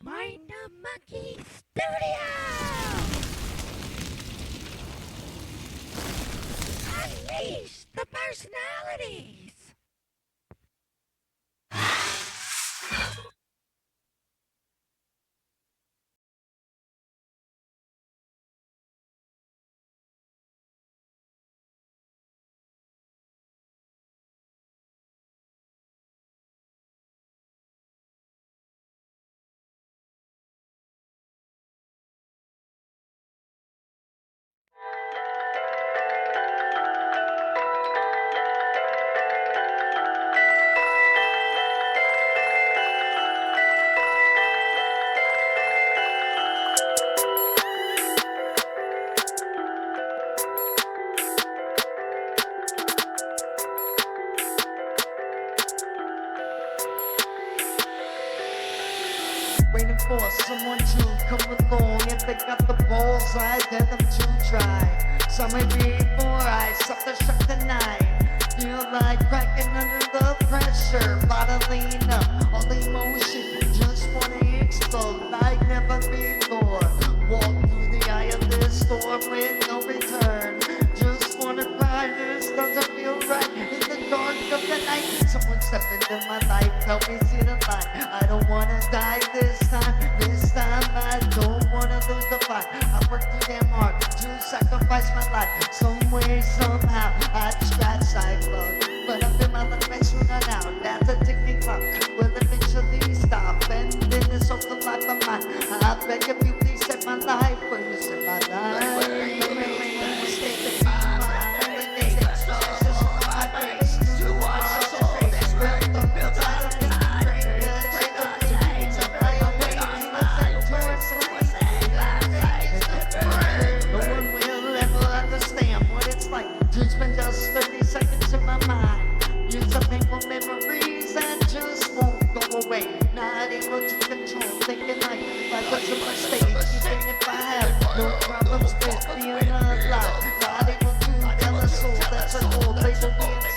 Mind the Monkey Studio! Unleash the personalities! Waiting for someone to come along. If they got the balls, I dare them to try. Some may be before I suffer shock tonight. Feel like cracking under the pressure. Bottling up all emotion. Just wanna explode like never before. Walk through the eye of this storm with no return. Just wanna cry, this doesn't feel right. In the dark of the night, someone step into my life, help me see the light. I don't wanna die this time I don't wanna lose the fight. I work too damn hard to sacrifice my life. Some way, somehow, I scratch cycle. But I feel my life makes me run out. That's a ticking clock, will eventually stop. And then this whole life of mine, I beg of you, please save my life. Will you save my life? Spend just 30 seconds in my mind. Use the painful memories and just won't go away. Not able to control, thinking like life was a mistake. Even if I have no problems with being alive. Not able to tell a soul that's a gold label being